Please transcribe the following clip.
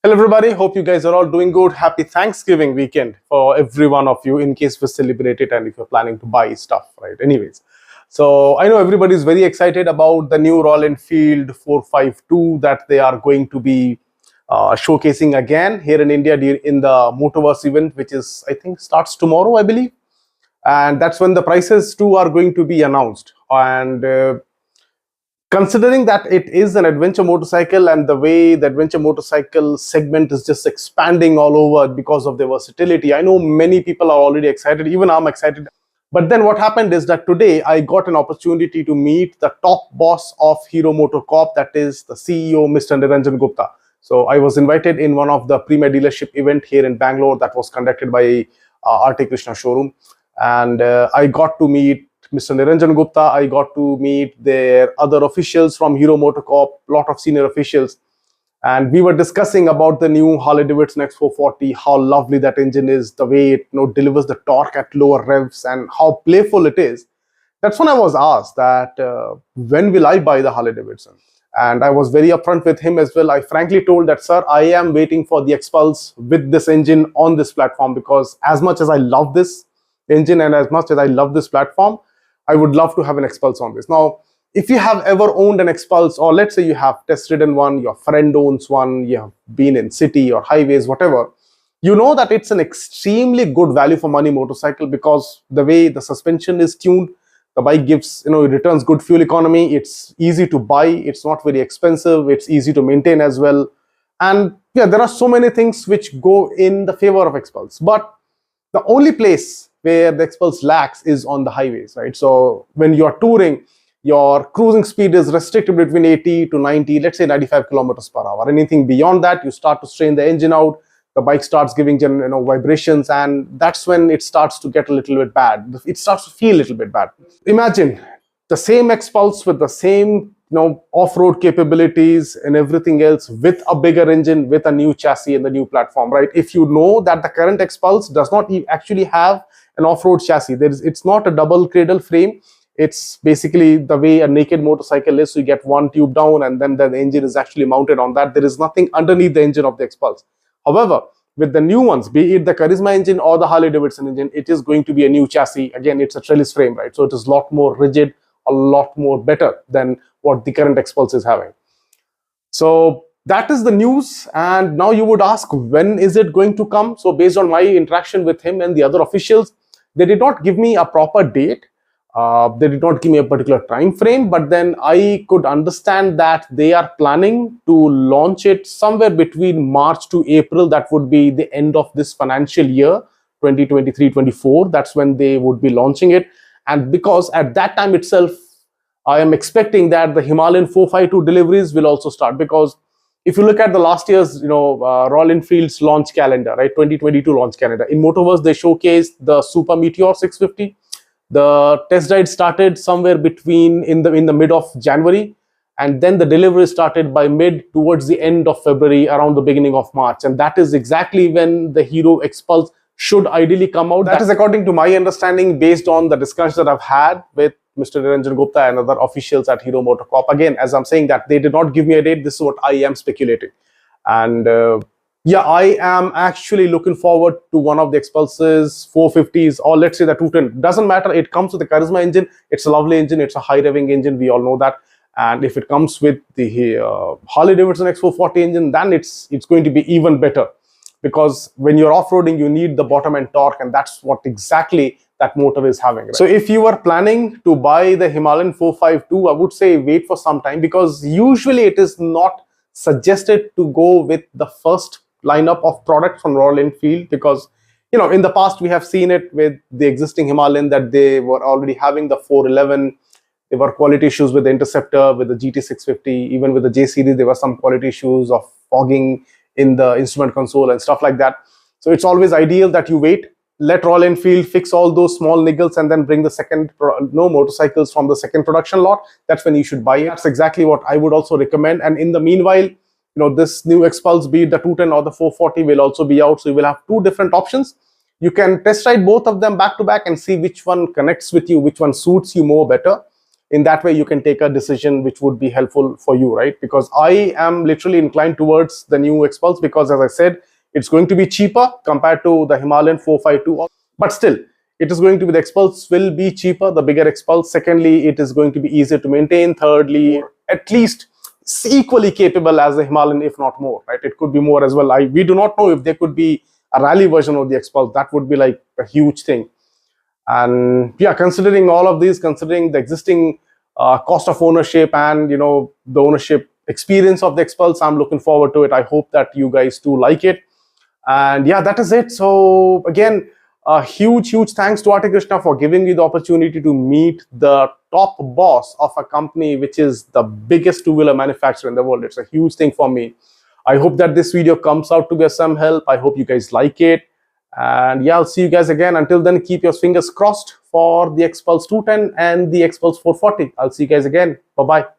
Hello everybody, hope you guys are all doing good. Happy Thanksgiving weekend for every one of you in case we celebrate it and if you're planning to buy stuff, right? Anyways, so I know everybody's very excited about the new Royal Enfield 452 that they are going to be showcasing again here in India in the Motoverse event, which is, I think, starts tomorrow, I believe. And that's when the prices too are going to be announced. And considering that it is an adventure motorcycle and the way the adventure motorcycle segment is just expanding all over because of their versatility, I know many people are already excited. Even I'm excited. But then what happened is that today I got an opportunity to meet the top boss of Hero MotoCorp, that is the CEO, Mr. Niranjan Gupta. So I was invited in one of the premier dealership event here in Bangalore that was conducted by RT Krishna showroom. And I got to meet Mr. Niranjan Gupta. I got to meet their other officials from Hero MotoCorp, a lot of senior officials. And we were discussing about the new Harley-Davidson X440, how lovely that engine is, the way it delivers the torque at lower revs and how playful it is. That's when I was asked that when will I buy the Harley-Davidson? And I was very upfront with him as well. I frankly told that, sir, I am waiting for the Xpulse with this engine on this platform, because as much as I love this engine and as much as I love this platform, I would love to have an Xpulse on this. Now, if you have ever owned an Xpulse, or let's say you have test ridden one, your friend owns one, you have been in city or highways, whatever, you know that it's an extremely good value for money motorcycle, because the way the suspension is tuned, the bike gives, it returns good fuel economy, it's easy to buy, it's not very expensive, it's easy to maintain as well. And yeah, there are so many things which go in the favor of Xpulse. But the only place where the Xpulse lacks is on the highways, right? So when you're touring, your cruising speed is restricted between 80 to 90, let's say 95 kilometers per hour. Anything beyond that, you start to strain the engine out, the bike starts giving vibrations, and that's when it starts to get a little bit bad. It starts to feel a little bit bad. Imagine the same Xpulse with the same off-road capabilities and everything else, with a bigger engine, with a new chassis and the new platform, right? If you know that the current Xpulse does not actually have an off-road chassis, it's not a double cradle frame. It's basically the way a naked motorcycle is. So you get one tube down and then the engine is actually mounted on that. There is nothing underneath the engine of the Xpulse. However, with the new ones, be it the Charisma engine or the Harley-Davidson engine, it is going to be a new chassis. Again, it's a trellis frame, right? So it is a lot more rigid, a lot more better than what the current Xpulse is having. So that is the news. And now you would ask, when is it going to come? So based on my interaction with him and the other officials, they did not give me a proper date. They did not give me a particular time frame, but then I could understand that they are planning to launch it somewhere between March to April. That would be the end of this financial year, 2023-24. That's when they would be launching it. And because at that time itself, I am expecting that the Himalayan 452 deliveries will also start. Because if you look at the last year's, Royal Enfield's launch calendar, right, 2022 launch calendar, in Motoverse, they showcased the Super Meteor 650. The test ride started somewhere between in the mid of January, and then the delivery started by towards the end of February, around the beginning of March. And that is exactly when the Hero Xpulse should ideally come out. That is according to my understanding, based on the discussions that I've had with Mr. Niranjan Gupta and other officials at Hero MotoCorp. Again, as I'm saying that they did not give me a date, this is what I am speculating. And yeah, I am actually looking forward to one of the Xpulses, 450s, or let's say the 210. Doesn't matter, it comes with the Charisma engine. It's a lovely engine, it's a high revving engine, we all know that. And if it comes with the Harley-Davidson X440 engine, then it's going to be even better. Because when you're off-roading, you need the bottom end torque, and that's what exactly that motor is having. Right? So if you are planning to buy the Himalayan 452, I would say wait for some time, because usually it is not suggested to go with the first lineup of products from Royal Enfield, because in the past we have seen it with the existing Himalayan that they were already having the 411. There were quality issues with the Interceptor, with the GT650, even with the J series there were some quality issues of fogging in the instrument console and stuff like that. So it's always ideal that you wait, let Royal Enfield fix all those small niggles, and then bring the second motorcycles from the second production lot. That's when you should buy it. That's exactly what I would also recommend. And in the meanwhile, this new Xpulse, be it the 210 or the 440, will also be out. So you will have two different options. You can test ride both of them back to back and see which one connects with you, which one suits you more better. In that way, you can take a decision which would be helpful for you, right? Because I am literally inclined towards the new Xpulse because, as I said, it's going to be cheaper compared to the Himalayan 452. But still, it is going to be, the Xpulse will be cheaper, the bigger Xpulse. Secondly, it is going to be easier to maintain. Thirdly, at least equally capable as the Himalayan, if not more, right? It could be more as well. We do not know if there could be a rally version of the Xpulse. That would be like a huge thing. And yeah, considering all of these, considering the existing cost of ownership and, you know, the ownership experience of the Xpulse, I'm looking forward to it. I hope that you guys too like it. And yeah, that is it. So again, a huge thanks to Arte Krishna for giving me the opportunity to meet the top boss of a company which is the biggest two-wheeler manufacturer in the world. It's a huge thing for me. I hope that this video comes out to be of some help. I hope you guys like it. And yeah, I'll see you guys again. Until then, keep your fingers crossed for the Xpulse 210 and the Xpulse 440. I'll see you guys again. Bye-bye.